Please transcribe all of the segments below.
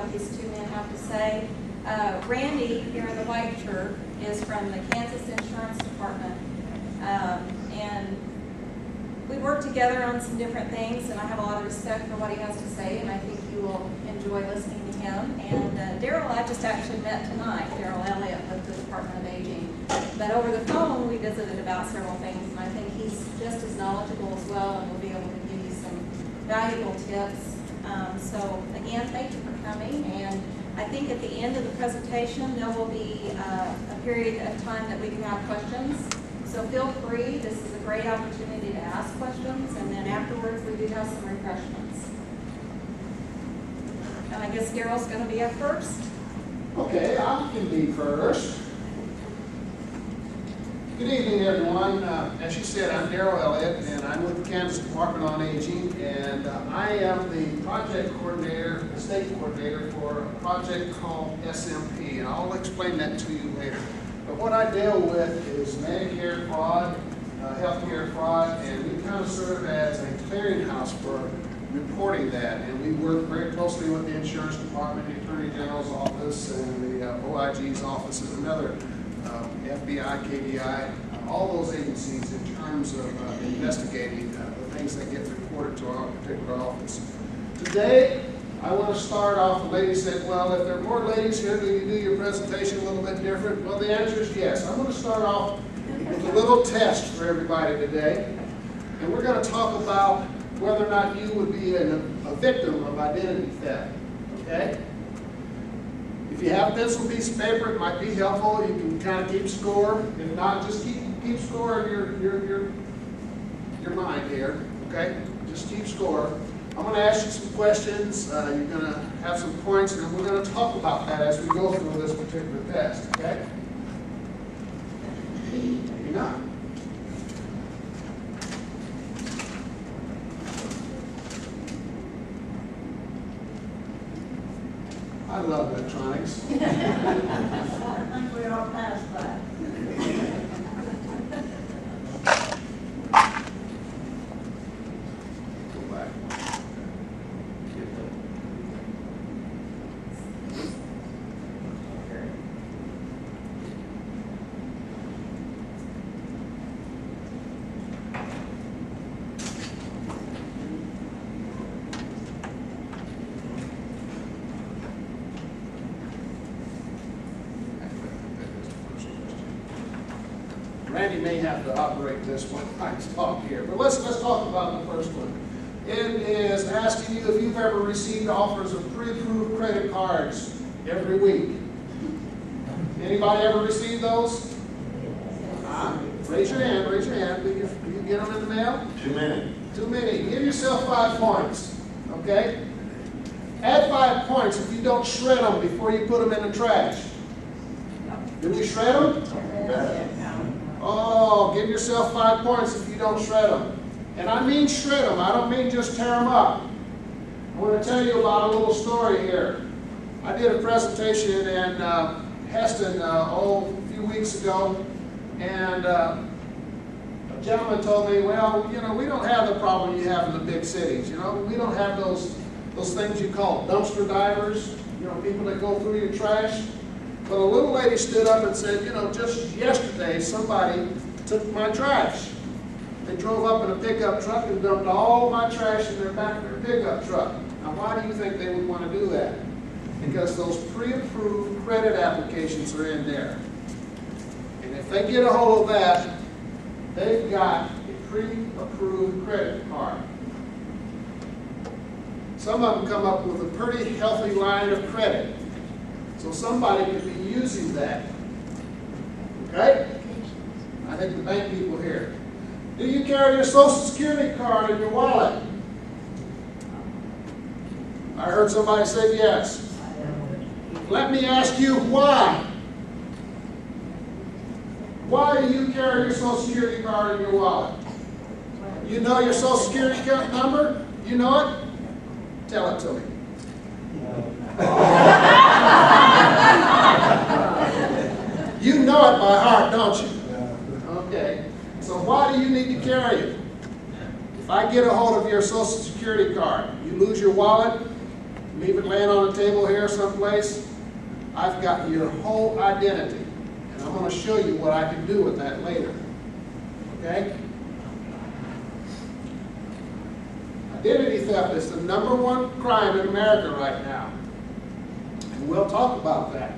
what these two men have to say. Randy, here in the white shirt, is from the Kansas Insurance Department. And we work together on some different things, and I have a lot of respect for what he has to say, and I think you will enjoy listening to him. And Darrell, I just actually met tonight, Darrell Elliot with the Department of Aging. But over the phone, we visited about several things, and I think he's just as knowledgeable as well, and will be able to give you some valuable tips. So again, thank you for coming, and I think at the end of the presentation, there will be a period of time that we can have questions. So feel free, this is a great opportunity to ask questions, and then afterwards we do have some refreshments. And I guess Darrell's going to be up first. Okay, I can be first. Good evening, everyone. As she said, I'm Darrell Elliot, and I'm with the Kansas Department on Aging, and I am the project coordinator, the state coordinator for a project called SMP, and I'll explain that to you later. But what I deal with is Medicare fraud, healthcare fraud, and we kind of serve as a clearinghouse for reporting that. And we work very closely with the Insurance Department, the Attorney General's office, and the OIG's office, and another FBI, KDI, all those agencies in terms of investigating the things that get reported to our particular office. Today, I want to start off, the lady said, well, if there are more ladies here, do you do your presentation a little bit different? Well, the answer is yes. I'm going to start off with a little test for everybody today. And we're going to talk about whether or not you would be a victim of identity theft, okay? If you have a pencil and piece of paper, it might be helpful. You can kind of keep score. If not, just keep score in your mind here, okay? Just keep score. I'm going to ask you some questions. You're going to have some points, and we're going to talk about that as we go through this particular test, okay? Maybe not. I love electronics. I think we all passed that. Go back. Randy may have to operate this one. I talk here, but let's talk about the first one. It is asking you if you've ever received offers of pre-approved credit cards every week. Anybody ever received those? Raise your hand. Raise your hand. Do you get them in the mail? Too many. Too many. Give yourself 5 points. Okay. Add 5 points if you don't shred them before you put them in the trash. Did we shred them? Oh, give yourself 5 points if you don't shred them. And I mean shred them. I don't mean just tear them up. I want to tell you about a little story here. I did a presentation in Heston a few weeks ago, and a gentleman told me, well, you know, we don't have the problem you have in the big cities. You know, we don't have those things you call dumpster divers, you know, people that go through your trash. But a little lady stood up and said, you know, just yesterday somebody took my trash. They drove up in a pickup truck and dumped all my trash in their back of their pickup truck. Now, why do you think they would want to do that? Because those pre-approved credit applications are in there. And if they get a hold of that, they've got a pre-approved credit card. Some of them come up with a pretty healthy line of credit. So somebody could be using that. Okay? I think the bank people here. Do you carry your Social Security card in your wallet? I heard somebody say yes. Let me ask you why. Why do you carry your Social Security card in your wallet? You know your Social Security number? You know it? Tell it to me. You know it by heart, don't you? Okay. So why do you need to carry it? If I get a hold of your Social Security card, you lose your wallet, leave it laying on the table here someplace, I've got your whole identity. And I'm going to show you what I can do with that later. Okay? Identity theft is the #1 crime in America right now. And we'll talk about that.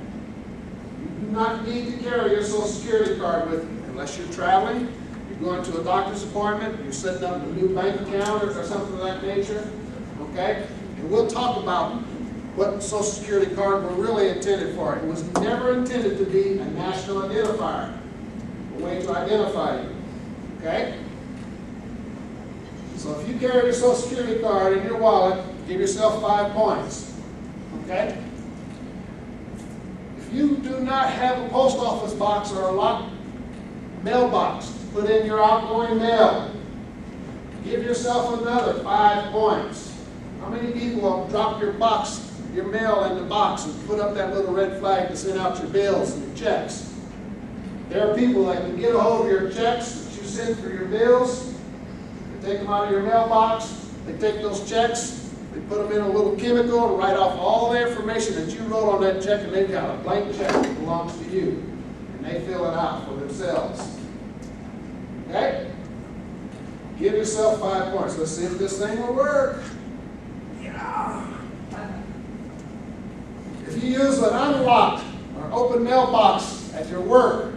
You do not need to carry your Social Security card with you unless you're traveling, you're going to a doctor's appointment, you're setting up a new bank account or something of that nature. Okay? And we'll talk about what Social Security card were really intended for. It was never intended to be a national identifier, a way to identify you. Okay? So if you carry your Social Security card in your wallet, give yourself 5 points. Okay? If you do not have a post office box or a locked mailbox to put in your outgoing mail, give yourself another 5 points. How many people have dropped your mail in the box and put up that little red flag to send out your bills and your checks? There are people that can get a hold of your checks that you send for your bills. They take them out of your mailbox. They take those checks. They put them in a little chemical and write off all the information that you wrote on that check, and they've got a blank check that belongs to you. And they fill it out for themselves. Okay? Give yourself 5 points. Let's see if this thing will work. Yeah. If you use an unlocked or open mailbox at your work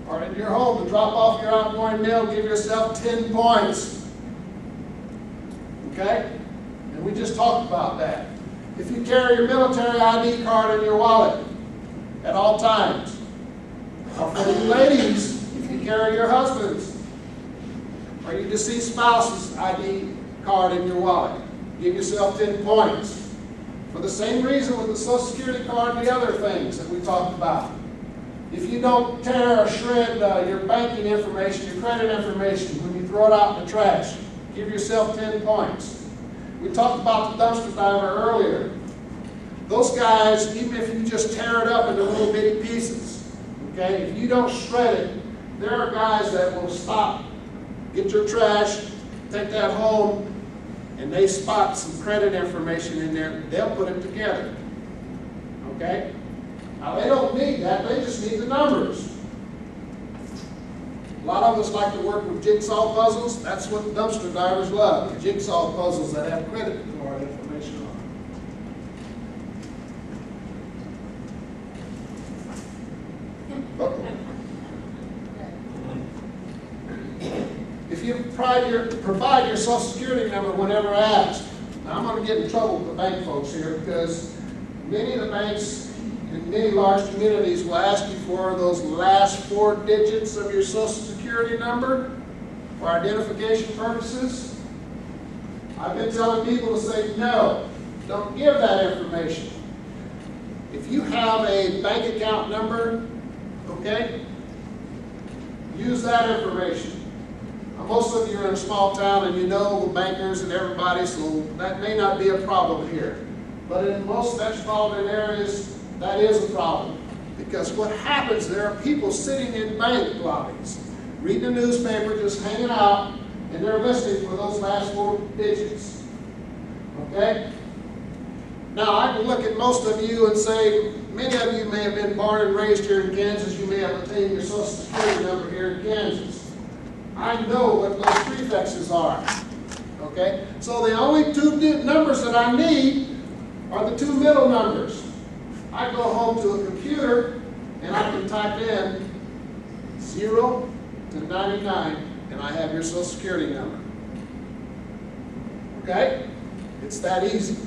or in your home to drop off your outgoing mail, give yourself 10 points. Okay? And we just talked about that. If you carry your military ID card in your wallet at all times, or for you ladies, if you carry your husband's or your deceased spouse's ID card in your wallet, give yourself 10 points. For the same reason with the Social Security card and the other things that we talked about. If you don't tear or shred your banking information, your credit information, when you throw it out in the trash, give yourself 10 points. We talked about the dumpster diver earlier. Those guys, even if you just tear it up into little bitty pieces, okay, if you don't shred it, there are guys that will stop, get your trash, take that home, and they spot some credit information in there, they'll put it together. Okay? Now they don't need that, they just need the numbers. A lot of us like to work with jigsaw puzzles. That's what dumpster divers love, the jigsaw puzzles that have credit card information on them. If you provide your Social Security number whenever asked, now I'm going to get in trouble with the bank folks here because many of the banks in many large communities will ask you for those last 4 digits of your Social Security number for identification purposes. I've been telling people to say, no, don't give that information. If you have a bank account number, okay, use that information. Now, most of you are in a small town and you know the bankers and everybody, so that may not be a problem here. But in most metropolitan areas, that is a problem. Because what happens, there are people sitting in bank lobbies, reading the newspaper, just hanging out, and they're listening for those last 4 digits. Okay? Now, I can look at most of you and say, many of you may have been born and raised here in Kansas. You may have attained your Social Security number here in Kansas. I know what those prefixes are. Okay? So the only 2 numbers that I need are the 2 middle numbers. I go home to a computer and I can type in 0 to 99 and I have your Social Security number. Okay? It's that easy.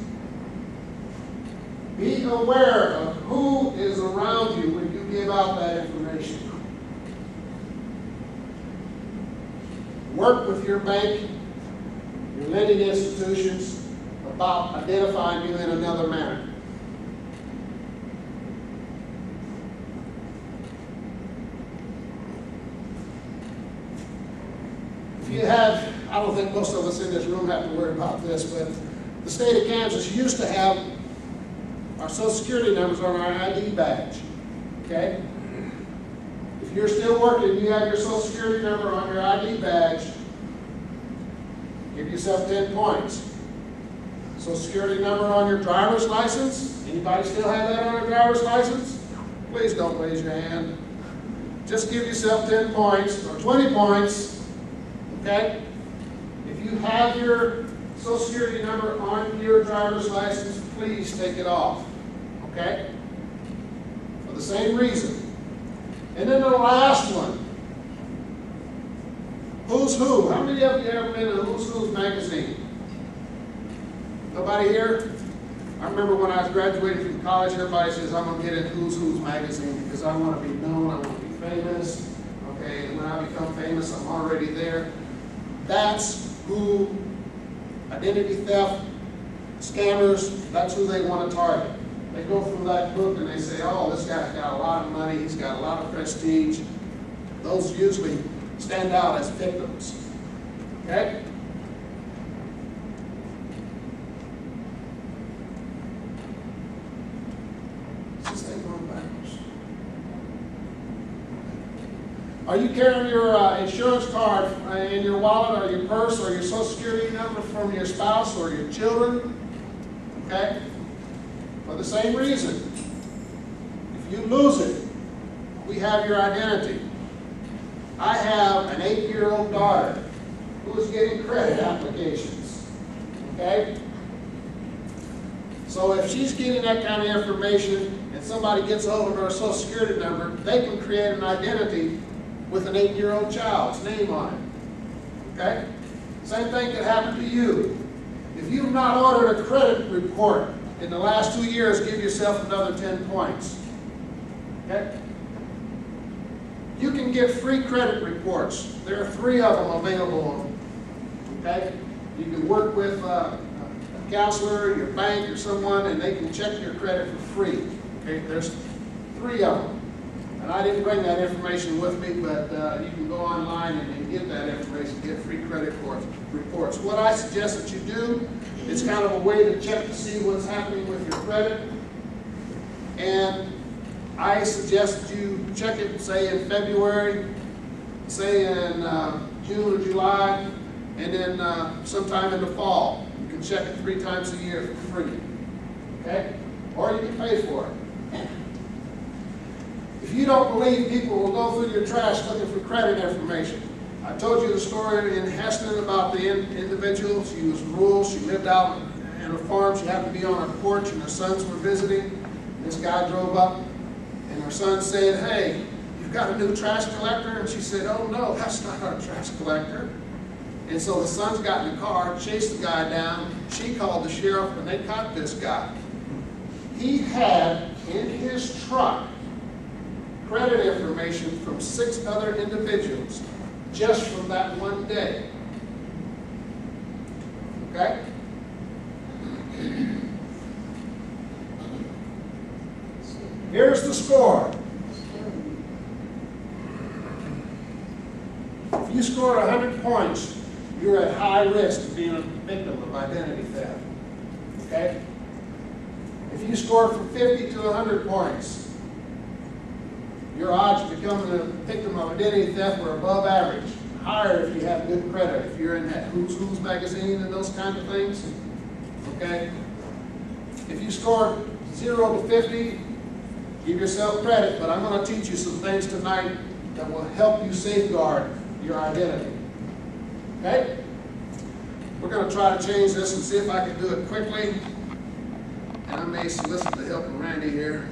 Be aware of who is around you when you give out that information. Work with your bank, your lending institutions about identifying you in another manner. If you have, I don't think most of us in this room have to worry about this, but the state of Kansas used to have our Social Security numbers on our ID badge. Okay? If you're still working, you have your Social Security number on your ID badge, give yourself 10 points. Social Security number on your driver's license? Anybody still have that on your driver's license? Please don't raise your hand. Just give yourself 10 points or 20 points, okay? If you have your Social Security number on your driver's license, please take it off, okay? For the same reason. And then the last one. Who's Who? How many of you ever been to Who's Who's magazine? Nobody here? I remember when I was graduating from college, everybody says, I'm going to get in Who's Who's magazine because I want to be known, I want to be famous. Okay, and when I become famous, I'm already there. That's who identity theft, scammers, that's who they want to target. They go through that book and they say, oh, this guy's got a lot of money, he's got a lot of prestige. Those usually stand out as victims. Okay? Is this thing going backwards? Are you carrying your insurance card in your wallet or your purse or your Social Security number from your spouse or your children? Okay? For the same reason. If you lose it, we have your identity. I have an 8-year-old daughter who is getting credit applications. Okay? So if she's getting that kind of information and somebody gets hold of her Social Security number, they can create an identity with an 8-year-old child's name on it. Okay? Same thing could happen to you. If you've not ordered a credit report in the last 2 years, give yourself another 10 points. Okay? You can get free credit reports. There are 3 of them available. Okay? You can work with a counselor, your bank, or someone, and they can check your credit for free. Okay? There's 3 of them. And I didn't bring that information with me, but you can go online and get that information, get free credit reports. What I suggest that you do, it's kind of a way to check to see what's happening with your credit. And I suggest that you check it, say in February, say in June or July, and then sometime in the fall. You can check it 3 times a year for free. Okay? Or you can pay for it. If you don't believe people will go through your trash looking for credit information. I told you the story in Heston about the individual. She was rural. She lived out in a farm. She happened to be on her porch and her sons were visiting. This guy drove up and her son said, hey, you've got a new trash collector? And she said, oh no, that's not our trash collector. And so the sons got in the car, chased the guy down. She called the sheriff and they caught this guy. He had in his truck credit information from 6 other individuals just from that one day. Okay? Here's the score. If you scored 100 points, you're at high risk of being a victim of identity theft. Okay? If you scored from 50 to 100 points, your odds of becoming a victim of identity theft were above average. Higher if you have good credit, if you're in that Who's Who's magazine and those kind of things. Okay? If you scored 0 to 50, give yourself credit, but I'm going to teach you some things tonight that will help you safeguard your identity. Okay? We're going to try to change this and see if I can do it quickly. And I may solicit the help of Randy here.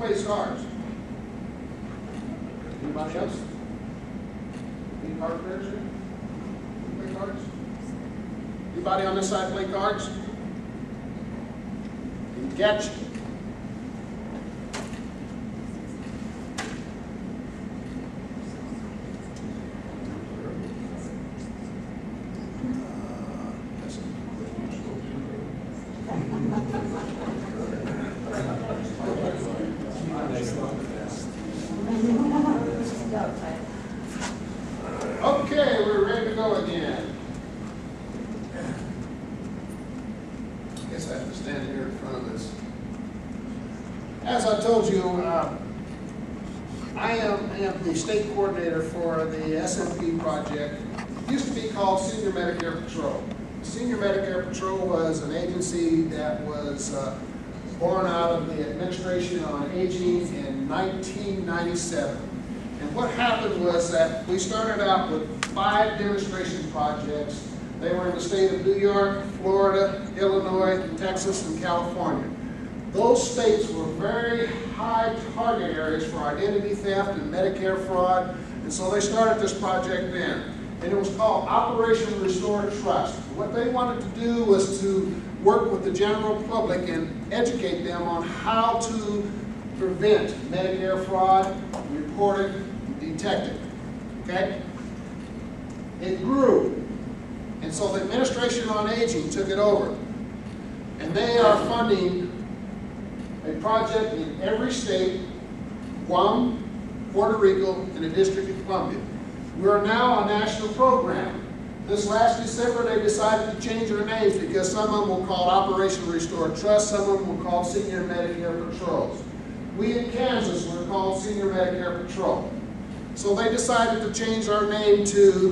plays cards? Anybody else? Any card players here? You play cards? Anybody on this side play cards? Didn't catch you. Okay, we're ready to go again. I guess I have to stand here in front of this. As I told you, I am the state coordinator for the SMP project. It used to be called Senior Medicare Patrol. Senior Medicare Patrol was an agency that was born out of the Administration on Aging in 1997. And what happened was that we started out with 5 demonstration projects. They were in the state of New York, Florida, Illinois, Texas, and California. Those states were very high target areas for identity theft and Medicare fraud, and so they started this project then. And it was called Operation Restore Trust. What they wanted to do was to work with the general public and educate them on how to prevent Medicare fraud, report it, and detect it. Okay? It grew. And so the Administration on Aging took it over. And they are funding a project in every state, Guam, Puerto Rico, and the District of Columbia. We are now a national program. This last December, they decided to change their names because some of them were called Operation Restore Trust, some of them were called Senior Medicare Patrols. We in Kansas were called Senior Medicare Patrol. So they decided to change our name to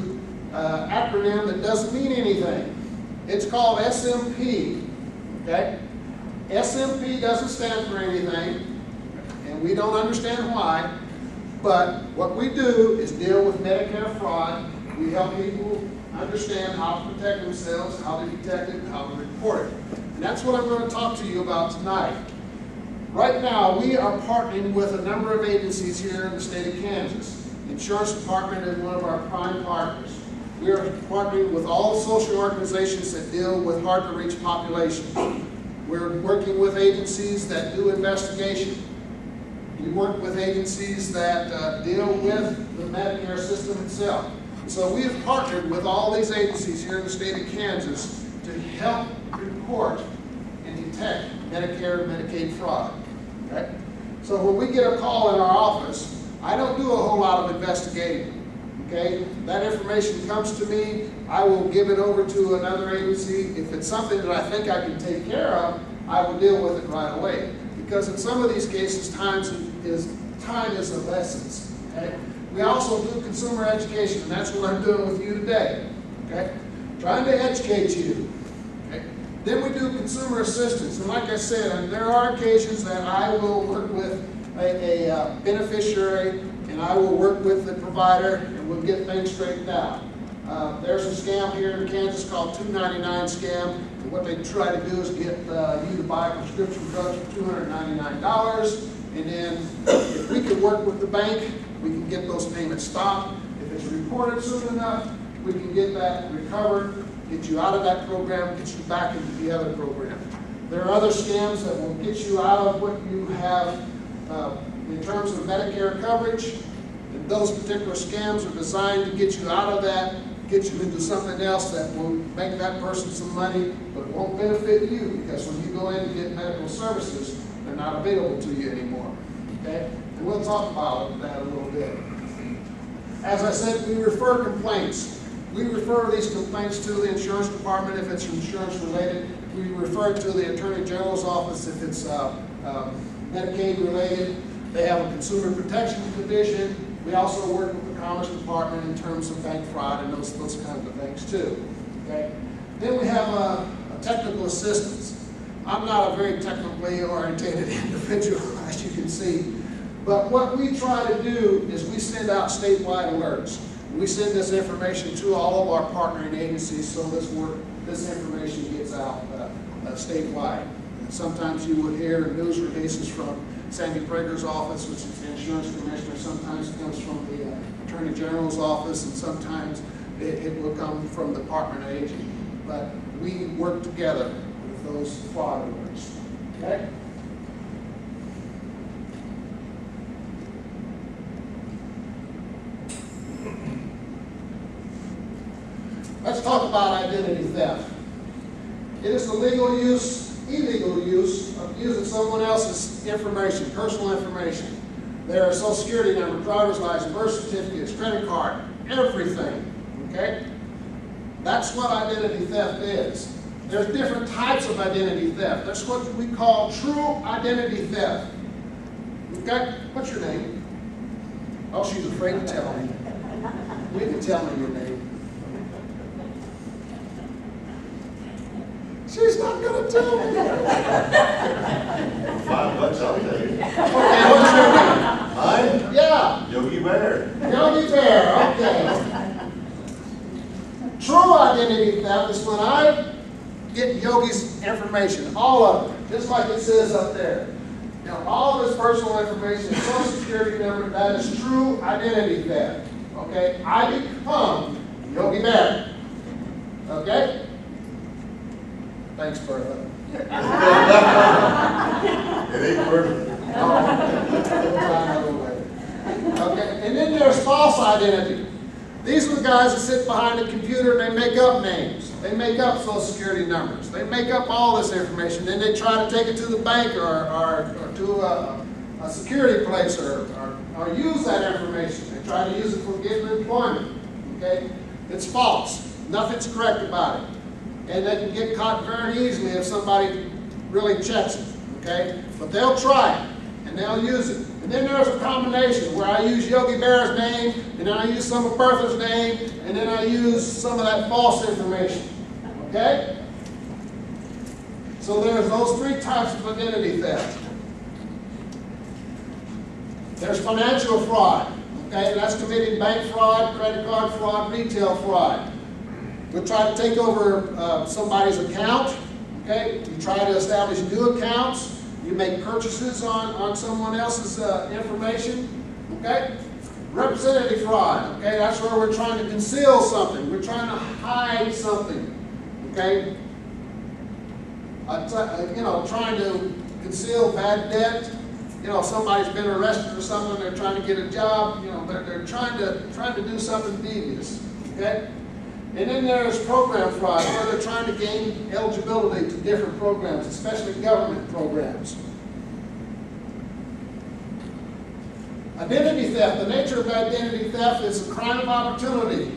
an acronym that doesn't mean anything. It's called SMP, okay? SMP doesn't stand for anything, and we don't understand why. But what we do is deal with Medicare fraud. We help people understand how to protect themselves, how to detect it, how to report it. And that's what I'm going to talk to you about tonight. Right now, we are partnering with a number of agencies here in the state of Kansas. The Insurance Department is one of our prime partners. We are partnering with all social organizations that deal with hard-to-reach populations. We're working with agencies that do investigation. We work with agencies that deal with the Medicare system itself. So we have partnered with all these agencies here in the state of Kansas to help report and detect Medicare and Medicaid fraud. Okay? So when we get a call in our office, I don't do a whole lot of investigating. Okay? That information comes to me, I will give it over to another agency. If it's something that I think I can take care of, I will deal with it right away. Because in some of these cases, time is of essence. Okay? We also do consumer education, and that's what I'm doing with you today. Okay? Trying to educate you. Okay? Then we do consumer assistance, and like I said, there are occasions that I will work with a beneficiary, and I will work with the provider, and we'll get things straightened out. There's a scam here in Kansas called $2.99 scam, and what they try to do is get you to buy prescription drugs for $299, and then if we can work with the bank, we can get those payments stopped. If it's reported soon enough, we can get that recovered, get you out of that program, get you back into the other program. There are other scams that will get you out of what you have in terms of Medicare coverage. And those particular scams are designed to get you out of that, get you into something else that will make that person some money, but won't benefit you, because when you go in to get medical services, they're not available to you anymore. Okay? And we'll talk about that a little bit. As I said, we refer complaints. We refer these complaints to the insurance department if it's insurance related. We refer it to the Attorney General's office if it's Medicaid related. They have a consumer protection division. We also work with the Commerce Department in terms of bank fraud and those kinds of things too. Okay? Then we have a technical assistance. I'm not a very technically orientated individual, as you can see. But what we try to do is we send out statewide alerts. We send this information to all of our partnering agencies so this information gets out statewide. And sometimes you would hear news releases from Sandy Prager's office, which is the insurance commissioner. Sometimes it comes from the Attorney General's office, and sometimes it will come from the Department of Aging. But we work together with those fraud alerts. Okay? Let's talk about identity theft. It is the illegal use of using someone else's information, personal information. Their social security number, driver's license, birth certificates, credit card, everything, okay? That's what identity theft is. There's different types of identity theft. That's what we call true identity theft. Okay? What's your name? Oh, she's afraid to tell me. We can tell me your name. She's not going to tell me. $5, I'll tell you. Okay, what's your name? Mine? Yeah. Yogi Bear. Yogi Bear, okay. True identity theft is when I get Yogi's information, all of it, just like it says up there. You know, all of his personal information, social security number, that is true identity theft. Okay? I become Yogi Bear. Okay? Thanks, Bertha. It ain't perfect. Okay, and then there's false identity. These are the guys that sit behind the computer and they make up names. They make up social security numbers. They make up all this information. Then they try to take it to the bank or to a security place or use that information. They try to use it for getting employment. Okay? It's false. Nothing's correct about it. And they can get caught very easily if somebody really checks it. Okay? But they'll try it and they'll use it. And then there's a combination where I use Yogi Bear's name, and then I use some of Bertha's name, and then I use some of that false information. Okay? So there's those three types of identity theft. There's financial fraud. Okay? That's committing bank fraud, credit card fraud, retail fraud. We'll try to take over somebody's account. Okay? You try to establish new accounts. You make purchases on someone else's information, okay? Representative fraud, okay? That's where we're trying to conceal something. We're trying to hide something, okay? Trying to conceal bad debt. You know, somebody's been arrested for something. They're trying to get a job. You know, they're trying to do something devious, okay? And then there's program fraud, where they're trying to gain eligibility to different programs, especially government programs. Identity theft. The nature of identity theft is a crime of opportunity.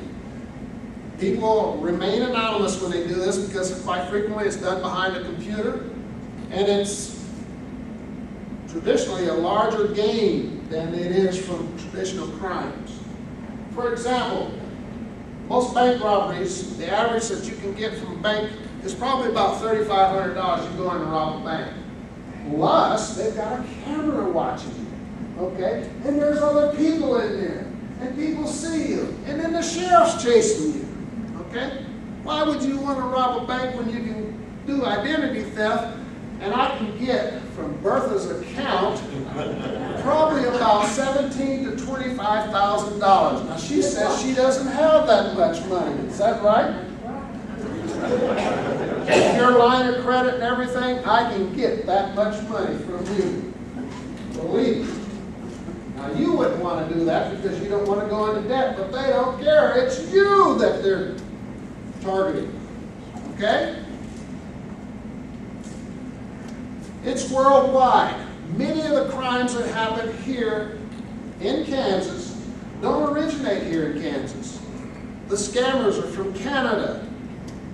People remain anonymous when they do this because quite frequently it's done behind a computer, and it's traditionally a larger gain than it is from traditional crimes. For example, most bank robberies, the average that you can get from a bank is probably about $3,500. You go in and rob a bank. Plus, they've got a camera watching you, okay? And there's other people in there, and people see you. And then the sheriff's chasing you, okay? Why would you want to rob a bank when you can do identity theft? And I can get from Bertha's account probably about $17,000 to $25,000. Now she says she doesn't have that much money. Is that right? Your line of credit and everything, I can get that much money from you. Believe me. Now you wouldn't want to do that because you don't want to go into debt, but they don't care. It's you that they're targeting. Okay? It's worldwide. Many of the crimes that happen here in Kansas don't originate here in Kansas. The scammers are from Canada.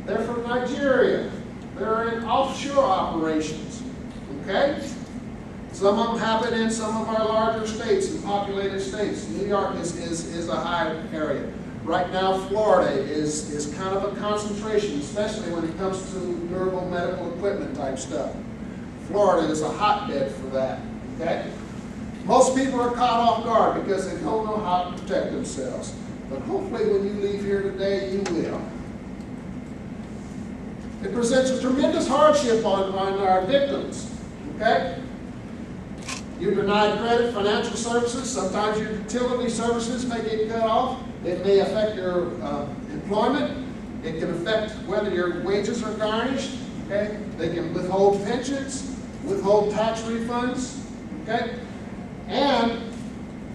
They're from Nigeria. They're in offshore operations. Okay? Some of them happen in some of our larger states and populated states. New York is a high area. Right now, Florida is kind of a concentration, especially when it comes to durable medical equipment type stuff. Florida is a hotbed for that, okay? Most people are caught off guard because they don't know how to protect themselves. But hopefully when you leave here today, you will. It presents a tremendous hardship on our victims, okay? You're denied credit, financial services, sometimes your utility services may get cut off. It may affect your employment. It can affect whether your wages are garnished. Okay? They can withhold pensions, withhold tax refunds. Okay? And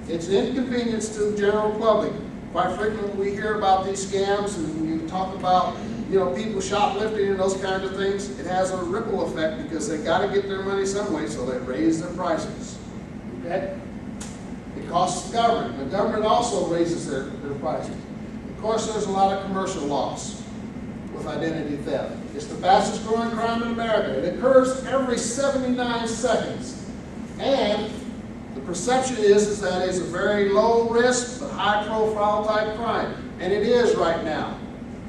it's an inconvenience to the general public. Quite frequently we hear about these scams, and you talk about, you know, people shoplifting and those kinds of things. It has a ripple effect because they got to get their money some way, so they raise their prices. Okay? It costs the government. The government also raises their prices. Of course, there's a lot of commercial loss with identity theft. It's the fastest growing crime in America. It occurs every 79 seconds. And the perception is that it's a very low risk but high profile type crime. And it is right now.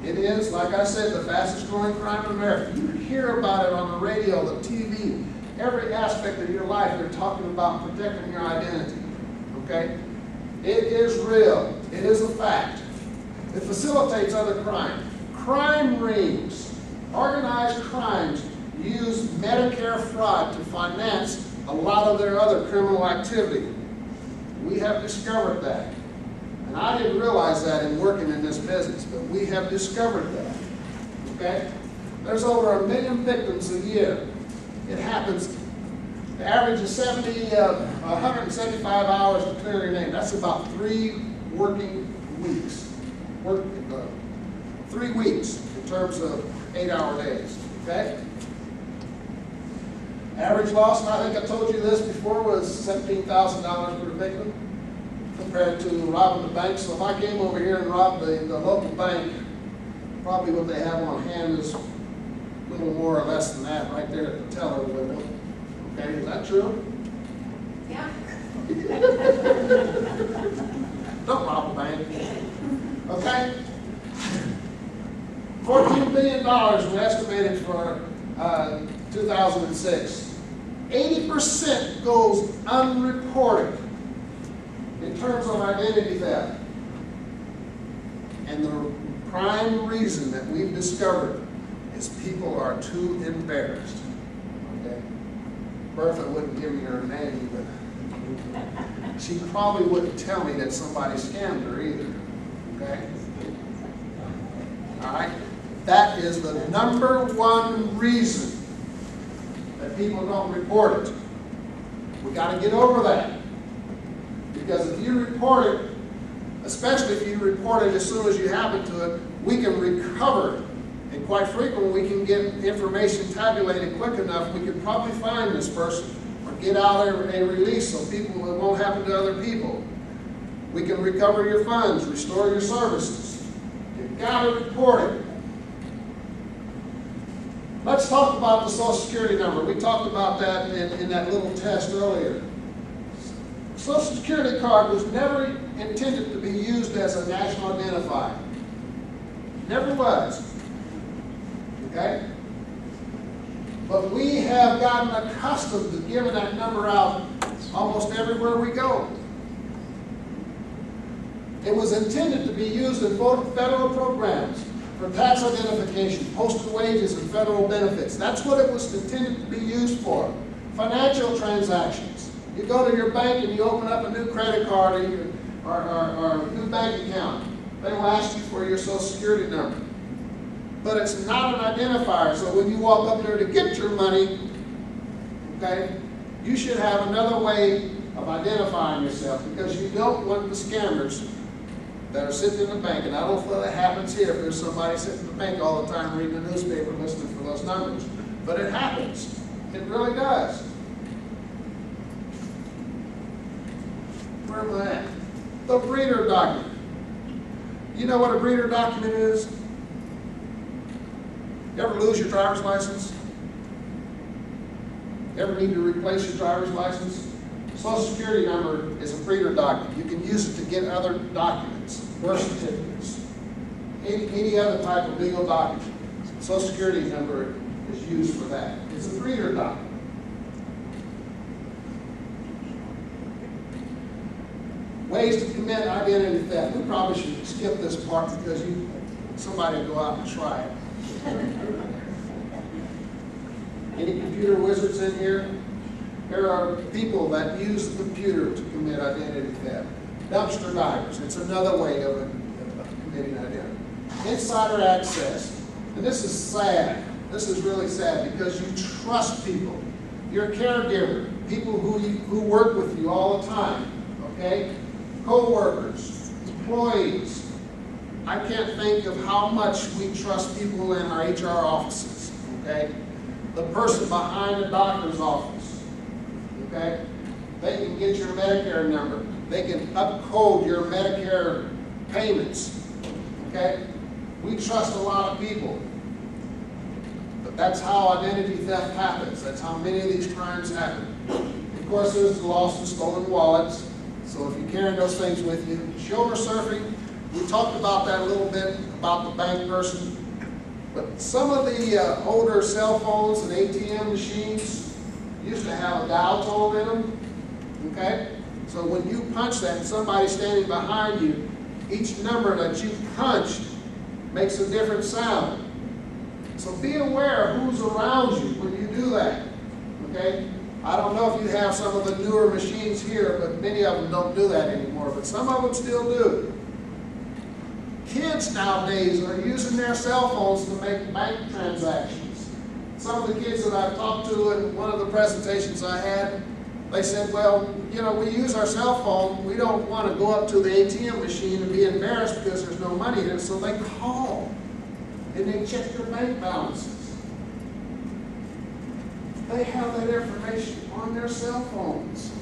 It is, like I said, the fastest growing crime in America. You hear about it on the radio, the TV, every aspect of your life. They're talking about protecting your identity. Okay? It is real. It is a fact. It facilitates other crime. Crime rings, organized crimes, use Medicare fraud to finance a lot of their other criminal activity. We have discovered that. And I didn't realize that in working in this business, but we have discovered that. Okay? There's over 1 million victims a year. It happens. The average is 175 hours to clear your name. That's about 3 working weeks. 3 weeks in terms of 8-hour days. Okay? Average loss, and I think I told you this before, was $17,000 per victim compared to robbing the bank. So if I came over here and robbed the local bank, probably what they have on hand is a little more or less than that right there at the teller window. Okay, is that true? Yeah. Don't rob a bank. Okay? $14 billion was estimated for 2006. 80% goes unreported in terms of identity theft. And the prime reason that we've discovered is people are too embarrassed. Okay? Bertha wouldn't give me her name, but she probably wouldn't tell me that somebody scammed her either. Okay? All right? That is the #1 reason that people don't report it. We got to get over that. Because if you report it, especially if you report it as soon as you happen to it, we can recover it. And quite frequently, we can get information tabulated quick enough, we can probably find this person or get out a release so it won't happen to other people. We can recover your funds, restore your services. You've got to report it. Let's talk about the Social Security number. We talked about that in that little test earlier. Social Security card was never intended to be used as a national identifier. Never was. Okay? But we have gotten accustomed to giving that number out almost everywhere we go. It was intended to be used in federal programs for tax identification, posted wages, and federal benefits. That's what it was intended to be used for. Financial transactions. You go to your bank and you open up a new credit card or a new bank account. They will ask you for your Social Security number. But it's not an identifier, so when you walk up there to get your money, okay, you should have another way of identifying yourself, because you don't want the scammers that are sitting in the bank, and I don't feel that happens here if there's somebody sitting in the bank all the time reading the newspaper listening for those numbers. But it happens. It really does. Where am I at? The breeder document. You know what a breeder document is? You ever lose your driver's license? You ever need to replace your driver's license? Social Security number is a breeder document. You can use it to get other documents, birth certificates, any other type of legal document. Social Security number is used for that. It's a breeder document. Ways to commit identity theft. We probably should skip this part because somebody will go out and try it. Any computer wizards in here? There are people that use the computer to commit identity theft. Dumpster divers, it's another way of committing identity. Insider access, and this is sad. This is really sad because you trust people. Your caregiver, people who work with you all the time, okay? Co-workers, employees. I can't think of how much we trust people in our HR offices, okay? The person behind the doctor's office, okay? They can get your Medicare number. They can upcode your Medicare payments, okay? We trust a lot of people. But that's how identity theft happens. That's how many of these crimes happen. Of course, there's the lost and stolen wallets. So if you're carrying those things with you, shoulder surfing, we talked about that a little bit, about the bank person. But some of the older cell phones and ATM machines used to have a dial tone in them, okay? So when you punch that and somebody's standing behind you, each number that you punched makes a different sound. So be aware of who's around you when you do that, okay? I don't know if you have some of the newer machines here, but many of them don't do that anymore, but some of them still do. Kids nowadays are using their cell phones to make bank transactions. Some of the kids that I've talked to in one of the presentations I had, they said, well, you know, we use our cell phone. We don't want to go up to the ATM machine and be embarrassed because there's no money in it, so they call and they check their bank balances. They have that information on their cell phones.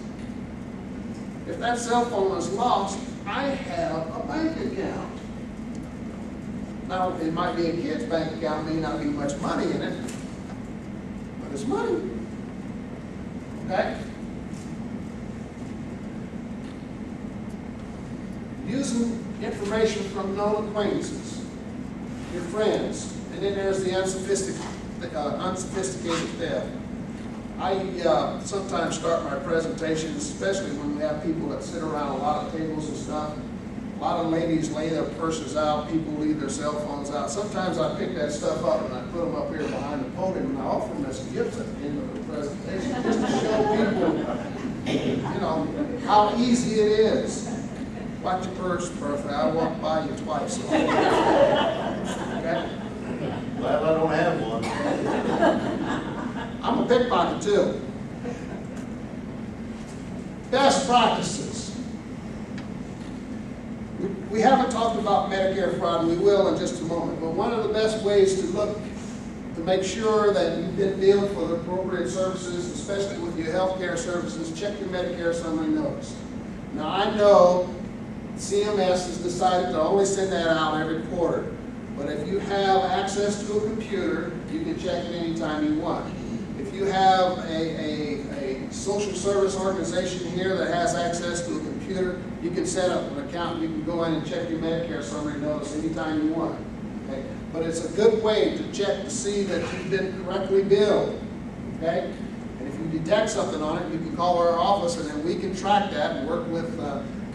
If that cell phone is lost, I have a bank account. Now, it might be a kid's bank account, may not be much money in it, but it's money. Okay? Using information from known acquaintances, your friends, and then there's the unsophisticated theft. I sometimes start my presentations, especially when we have people that sit around a lot of tables and stuff. A lot of ladies lay their purses out, people leave their cell phones out. Sometimes I pick that stuff up and I put them up here behind the podium and I offer them as gifts at the end of the presentation just to show people, you know, how easy it is. Watch your purse, perfect. I walked by you twice. Okay? Glad I don't have one. I'm a pickpocket too. Best practices. We haven't talked about Medicare fraud, and we will in just a moment, but one of the best ways to look to make sure that you've been billed for the appropriate services, especially with your health care services, check your Medicare summary notice. Now I know CMS has decided to only send that out every quarter, but if you have access to a computer, you can check it anytime you want. If you have a social service organization here that has access to a computer, you can set up an account and you can go in and check your Medicare summary notice anytime you want. Okay? But it's a good way to check to see that you've been correctly billed. Okay? And if you detect something on it, you can call our office and then we can track that and work with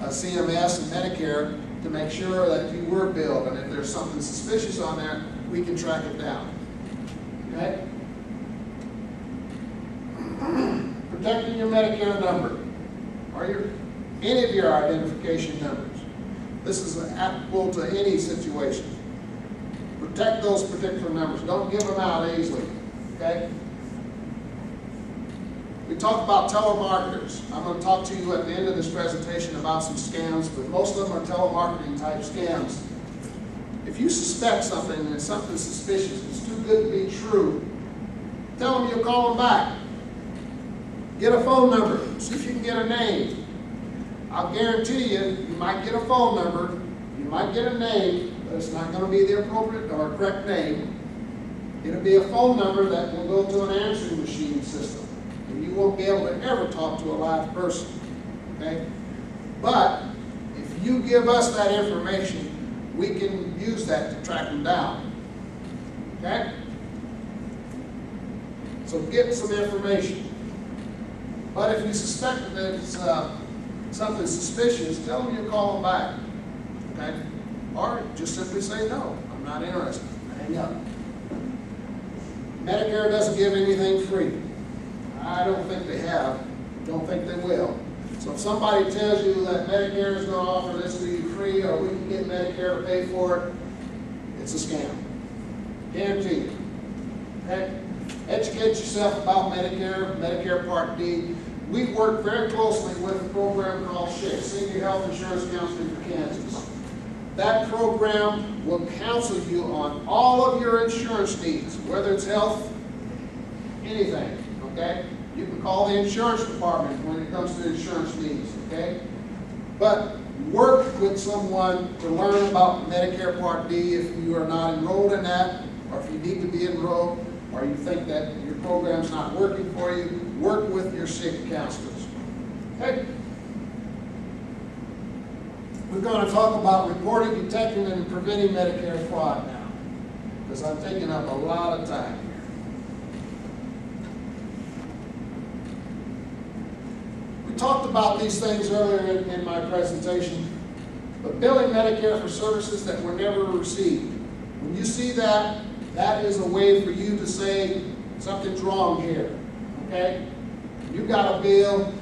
CMS and Medicare to make sure that you were billed. And if there's something suspicious on there, we can track it down. Okay? Protecting your Medicare number or any of your identification numbers. This is applicable to any situation. Protect those particular numbers. Don't give them out easily. Okay? We talk about telemarketers. I'm going to talk to you at the end of this presentation about some scams, but most of them are telemarketing type scams. If you suspect something and it's something suspicious, it's too good to be true, tell them you'll call them back. Get a phone number. See if you can get a name. I'll guarantee you, you might get a phone number, you might get a name, but it's not going to be the appropriate or correct name. It'll be a phone number that will go to an answering machine system. And you won't be able to ever talk to a live person. Okay? But if you give us that information, we can use that to track them down. Okay? So get some information. But if you suspect that it's something suspicious, tell them you call them back. Okay? Or just simply say, no, I'm not interested. Hang up. Medicare doesn't give anything free. I don't think they have, don't think they will. So if somebody tells you that Medicare is going to offer this to you free, or we can get Medicare to pay for it, it's a scam. Guarantee you. Okay? Educate yourself about Medicare, Medicare Part D. We work very closely with a program called SHIC, Senior Health Insurance Counseling for Kansas. That program will counsel you on all of your insurance needs, whether it's health, anything, okay? You can call the insurance department when it comes to insurance needs, okay? But work with someone to learn about Medicare Part D if you are not enrolled in that, or if you need to be enrolled, or you think that your program's not working for you. Work with your SHIC counselors, okay? We're going to talk about reporting, detecting, and preventing Medicare fraud now, because I'm taking up a lot of time here. We talked about these things earlier in my presentation, but billing Medicare for services that were never received. When you see that, that is a way for you to say something's wrong here, okay? You got a bill,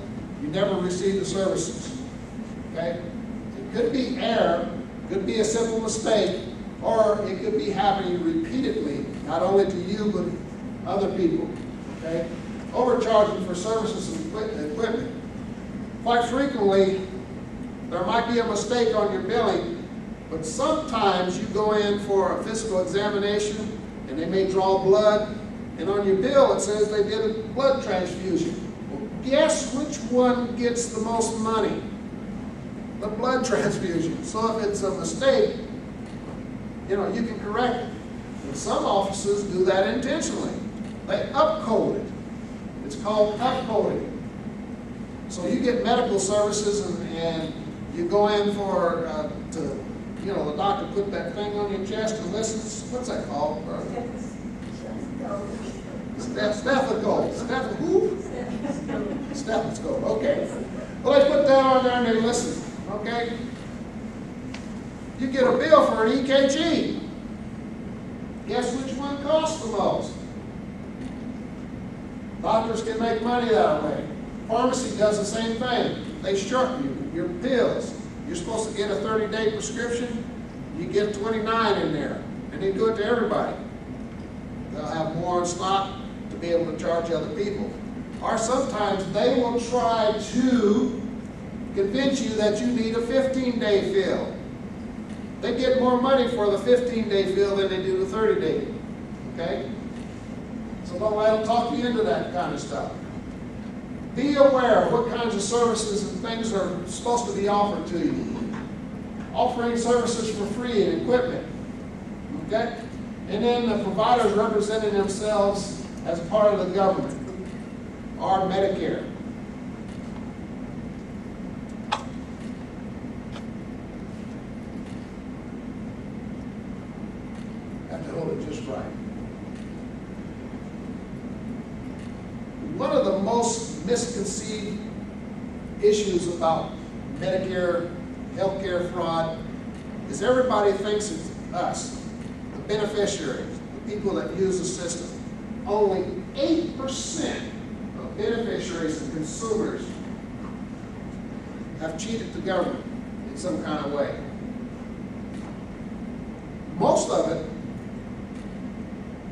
you never received the services, okay? It could be error, could be a simple mistake, or it could be happening repeatedly, not only to you, but other people, okay? Overcharging for services and equipment. Quite frequently, there might be a mistake on your billing, but sometimes you go in for a physical examination and they may draw blood, and on your bill it says they did a blood transfusion. Well, guess which one gets the most money? The blood transfusion. So if it's a mistake, you know, you can correct it. And some offices do that intentionally. They upcode it. It's called upcoding. So you get medical services and you go in for, you know, the doctor put that thing on your chest and listens. What's that called? Stethoscope. Stethoscope, okay. Well, they put that on there and they listen, okay? You get a bill for an EKG. Guess which one costs the most? Doctors can make money that way. Pharmacy does the same thing. They short you your pills. You're supposed to get a 30-day prescription. You get 29 in there. And they do it to everybody. They'll have more in stock to be able to charge other people. Or sometimes they will try to convince you that you need a 15-day fill. They get more money for the 15-day fill than they do the 30-day. Okay? So don't let them talk you into that kind of stuff. Be aware of what kinds of services and things are supposed to be offered to you. Offering services for free and equipment. Okay? And then the providers representing themselves as part of the government or Medicare. Have to hold it just right. One of the most misconceived issues about Medicare healthcare fraud is everybody thinks it's us, the beneficiaries, the people that use the system. Only 8% of beneficiaries and consumers have cheated the government in some kind of way. Most of it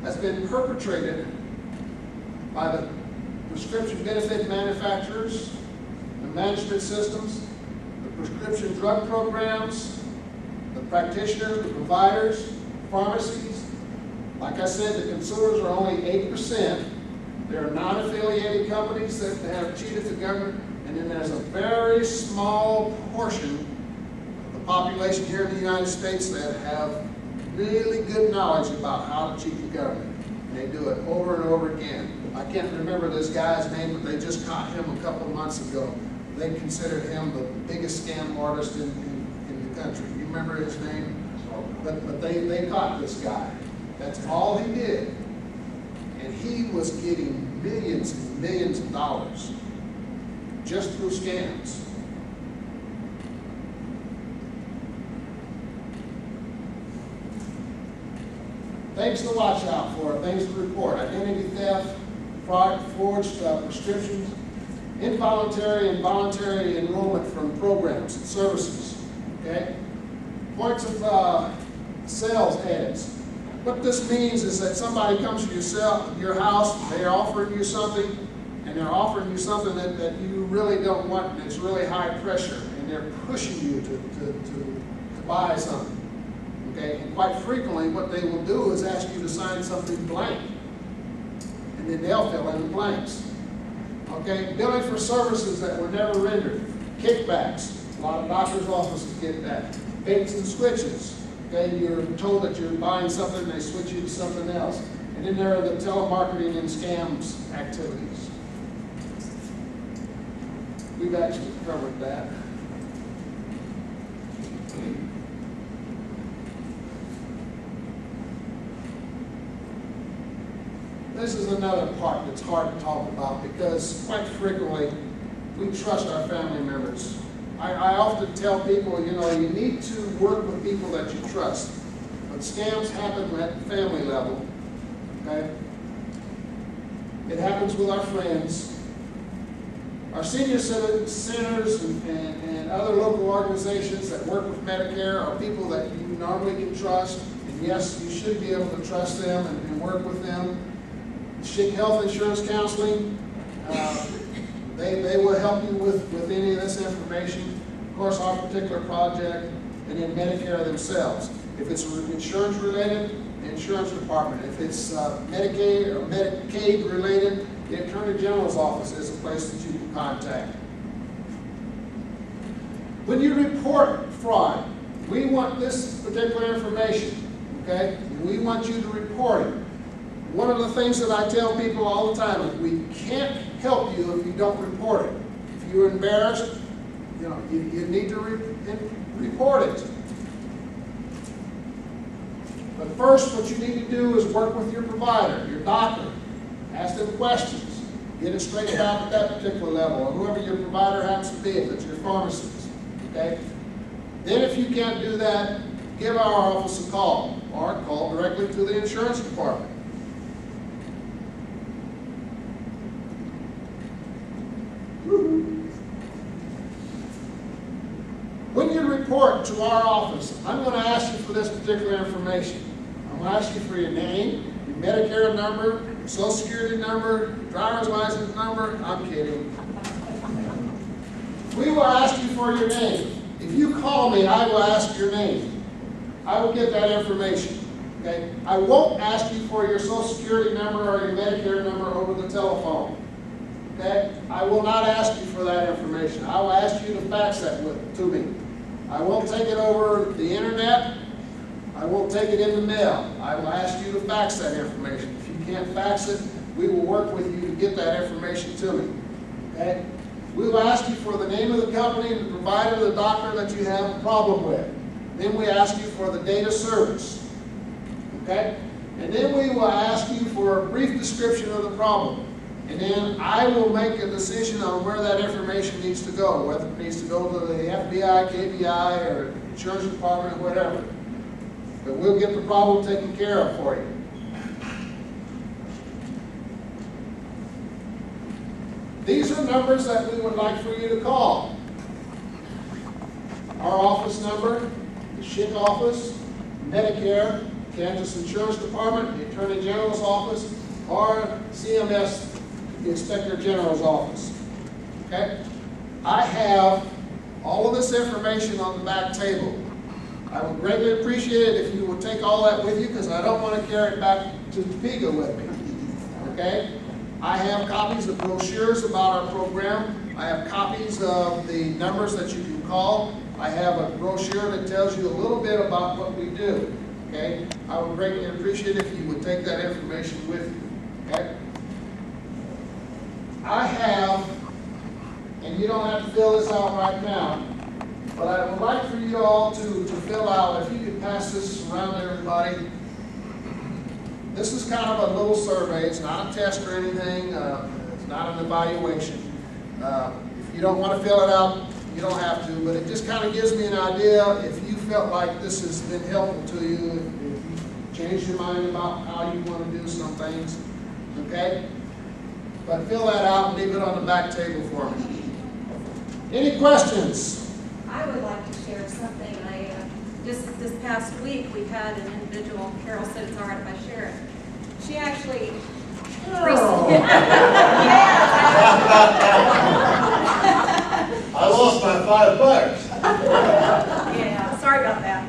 has been perpetrated by the prescription benefit manufacturers, the management systems, the prescription drug programs, the practitioners, the providers, pharmacies. Like I said, the consumers are only 8%. There are non-affiliated companies that have cheated the government, and then there's a very small portion of the population here in the United States that have really good knowledge about how to cheat the government. And they do it over and over again. I can't remember this guy's name, but they just caught him a couple of months ago. They considered him the biggest scam artist in the country. You remember his name? But they caught this guy. That's all he did. And he was getting millions and millions of dollars just through scams. Things to watch out for, things to report: identity theft, forged prescriptions, involuntary and voluntary enrollment from programs and services, okay? Points of sales ads. What this means is that somebody comes to your house, they're offering you something, and they're offering you something that you really don't want, and it's really high pressure, and they're pushing you to buy something. Okay? And quite frequently what they will do is ask you to sign something blank. And then they'll fill in the blanks. Okay? Billing for services that were never rendered. Kickbacks. A lot of doctors' offices get that. Baits and switches. Okay? You're told that you're buying something and they switch you to something else. And then there are the telemarketing and scams activities. We've actually covered that. This is another part that's hard to talk about because quite frequently we trust our family members. I often tell people, you know, you need to work with people that you trust. But scams happen at the family level, okay? It happens with our friends. Our senior centers and other local organizations that work with Medicare are people that you normally can trust. And yes, you should be able to trust them and work with them. Schick Health Insurance Counseling, they will help you with any of this information. Of course, our particular project, and then Medicare themselves. If it's insurance related, the insurance department. If it's Medicaid or Medicaid related, the Attorney General's office is a place that you can contact. When you report fraud, we want this particular information, okay? We want you to report it. One of the things that I tell people all the time is we can't help you if you don't report it. If you're embarrassed, you know, you need to report it. But first, what you need to do is work with your provider, your doctor. Ask them questions. Get it straightened out at that particular level, or whoever your provider happens to be, if it's your pharmacist. Okay? Then if you can't do that, give our office a call, or call directly to the insurance department. When you report to our office, I'm going to ask you for this particular information. I'm going to ask you for your name, your Medicare number, your Social Security number, your driver's license number. I'm kidding. We will ask you for your name. If you call me, I will ask your name. I will get that information. Okay? I won't ask you for your Social Security number or your Medicare number over the telephone. Okay? I will not ask you for that information. I will ask you to fax that to me. I won't take it over the internet. I won't take it in the mail. I will ask you to fax that information. If you can't fax it, we will work with you to get that information to me. Okay? We will ask you for the name of the company, the provider, the doctor that you have a problem with. Then we ask you for the date of service. Okay? And then we will ask you for a brief description of the problem. And then I will make a decision on where that information needs to go, whether it needs to go to the FBI, KBI, or insurance department, or whatever. But we'll get the problem taken care of for you. These are numbers that we would like for you to call. Our office number, the Schick office, Medicare, Kansas Insurance Department, the Attorney General's office, or CMS, the Inspector General's office. Okay? I have all of this information on the back table. I would greatly appreciate it if you would take all that with you, because I don't want to carry it back to Topeka with me. Okay? I have copies of brochures about our program. I have copies of the numbers that you can call. I have a brochure that tells you a little bit about what we do. Okay? I would greatly appreciate it if you would take that information with you. Okay? I have, and you don't have to fill this out right now, but I would like for you all to fill out, if you could pass this around to everybody. This is kind of a little survey. It's not a test or anything. It's not an evaluation. If you don't want to fill it out, you don't have to, but it just kind of gives me an idea if you felt like this has been helpful to you, if you changed your mind about how you want to do some things. Okay? But fill that out and leave it on the back table for me. Any questions? I would like to share something. Just this past week, we had an individual, Carol said it's all right if I share it. She actually I lost my $5. Yeah, sorry about that.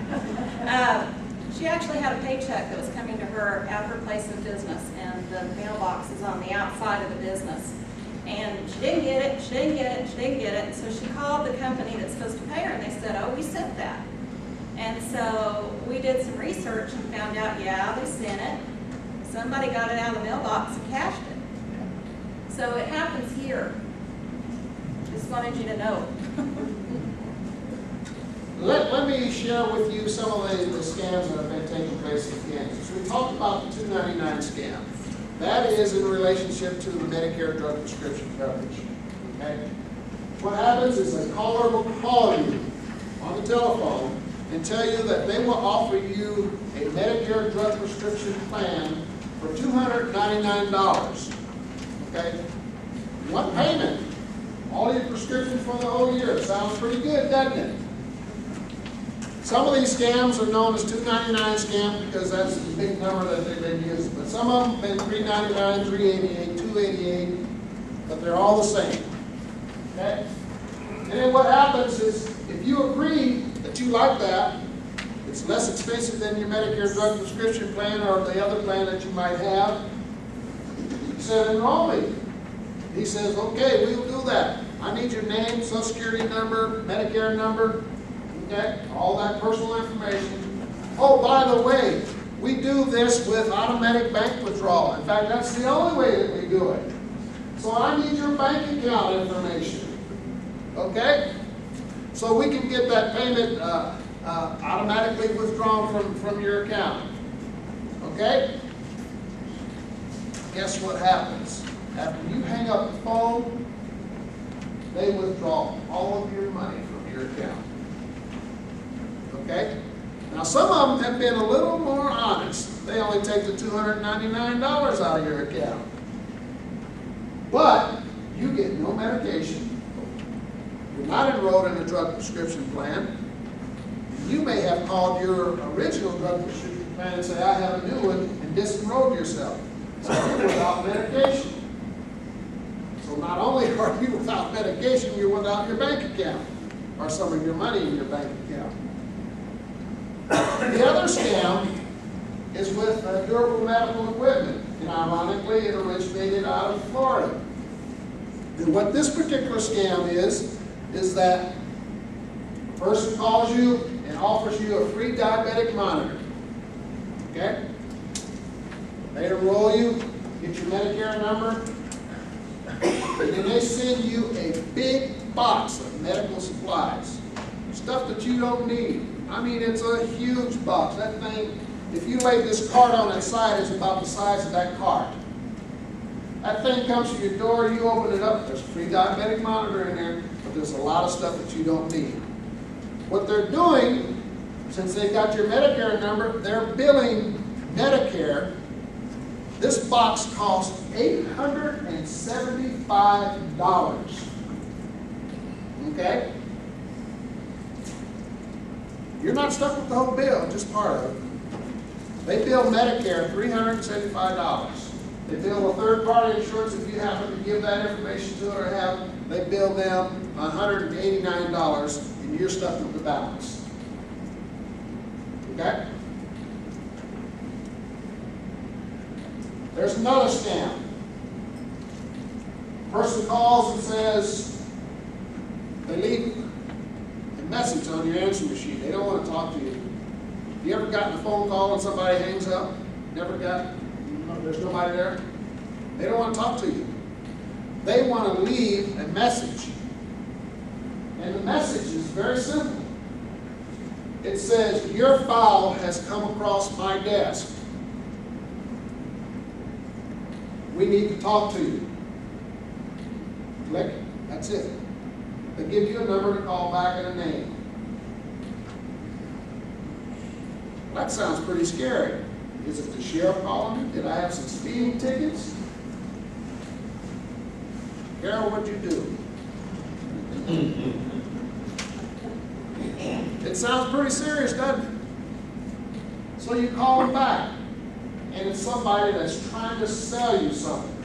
She actually had a paycheck that was coming to her at her place of business, and the mailbox is on the outside of the business. And she didn't get it, she didn't get it, she didn't get it. And so she called the company that's supposed to pay her, and they said, oh, we sent that. And so we did some research and found out, yeah, they sent it. Somebody got it out of the mailbox and cashed it. So it happens here. Just wanted you to know. Let me share with you some of the scams that have been taking place in Kansas. We talked about the $2.99 scam. That is in relationship to the Medicare drug prescription coverage. Okay? What happens is a caller will call you on the telephone and tell you that they will offer you a Medicare drug prescription plan for $299. Okay? One payment. All your prescriptions for the whole year. Sounds pretty good, doesn't it? Some of these scams are known as $2.99 scams because that's the big number that they've been using. But some of them have been $3.99, $3.88, $2.88, but they're all the same. Okay? And then what happens is, if you agree that you like that, it's less expensive than your Medicare drug prescription plan or the other plan that you might have, you said enroll me. He says, okay, we'll do that. I need your name, Social Security number, Medicare number, okay, all that personal information. Oh, by the way, we do this with automatic bank withdrawal. In fact, that's the only way that we do it. So I need your bank account information, okay? So we can get that payment automatically withdrawn from your account, okay? Guess what happens? After you hang up the phone, they withdraw all of your money from your account. Okay? Now some of them have been a little more honest. They only take the $299 out of your account. But you get no medication. You're not enrolled in a drug prescription plan. You may have called your original drug prescription plan and say, I have a new one, and disenrolled yourself. So you're without medication. So not only are you without medication, you're without your bank account, or some of your money in your bank account. The other scam is with durable medical equipment, and ironically it originated out of Florida. And what this particular scam is that a person calls you and offers you a free diabetic monitor. Okay? They enroll you, get your Medicare number, and then they send you a big box of medical supplies. Stuff that you don't need. I mean, it's a huge box. That thing, if you laid this cart on its side, it's about the size of that cart. That thing comes to your door, you open it up, there's a free diabetic monitor in there, but there's a lot of stuff that you don't need. What they're doing, since they got your Medicare number, they're billing Medicare. This box costs $875. Okay? You're not stuck with the whole bill, just part of it. They bill Medicare $375. They bill a third-party insurance if you happen to give that information to it or have, they bill them $189 and you're stuck with the balance. Okay? There's another scam. Person calls and says, they leave a message on your answering machine. They don't want to talk to you. Have you ever gotten a phone call and somebody hangs up? Never got? There's nobody there? They don't want to talk to you. They want to leave a message. And the message is very simple. It says, your file has come across my desk. We need to talk to you. Click. That's it. They give you a number to call back and a name. That sounds pretty scary. Is it the sheriff calling me? Did I have some speeding tickets? Darrell, what'd you do? It sounds pretty serious, doesn't it? So you call them back, and it's somebody that's trying to sell you something.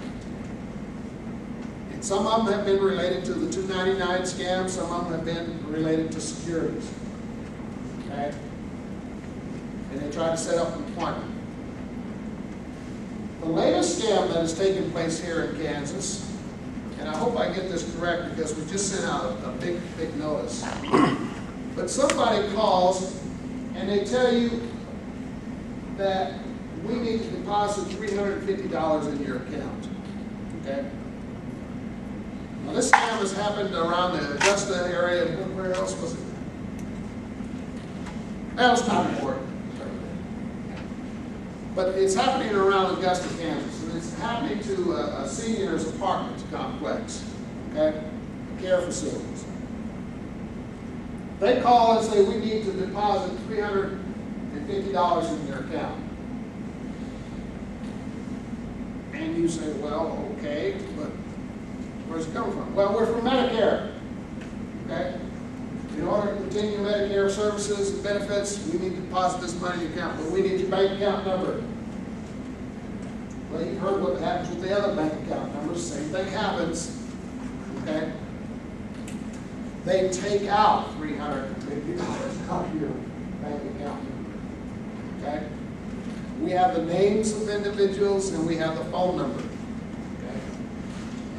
And some of them have been related to the 299 scam, some of them have been related to securities. Okay? And they try to set up an appointment. The latest scam that has taken place here in Kansas, and I hope I get this correct because we just sent out a big notice. But somebody calls and they tell you that we need to deposit $350 in your account. Okay? Now this scam has happened around the Augusta area, and where else was it? That was not important. But it's happening around Augusta, Kansas, and it's happening to a senior's apartment complex, okay? Care facilities. They call and say, we need to deposit $350 in your account. And you say, well, okay, but where's it coming from? Well, we're from Medicare, okay? In order to continue Medicare services and benefits, we need to deposit this money in your account, but we need your bank account number. Well, you've heard what happens with the other bank account numbers. Same thing happens. Okay? They take out $350 out of your bank account number. Okay? We have the names of individuals and we have the phone number. Okay?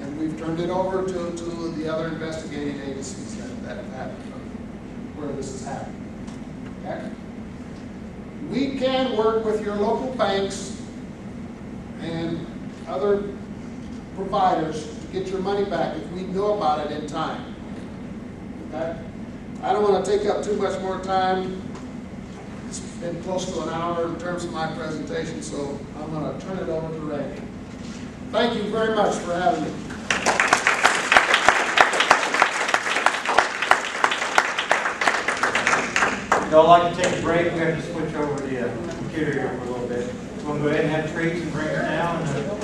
And we've turned it over to the other investigating agencies that have happened, where this is happening. Okay? We can work with your local banks and other providers to get your money back if we know about it in time. Okay? I don't want to take up too much more time. It's been close to an hour in terms of my presentation, so I'm going to turn it over to Randy. Thank you very much for having me. If y'all like to take a break, we have to switch over the computer here for a little bit. We'll go ahead and have treats and drinks now. And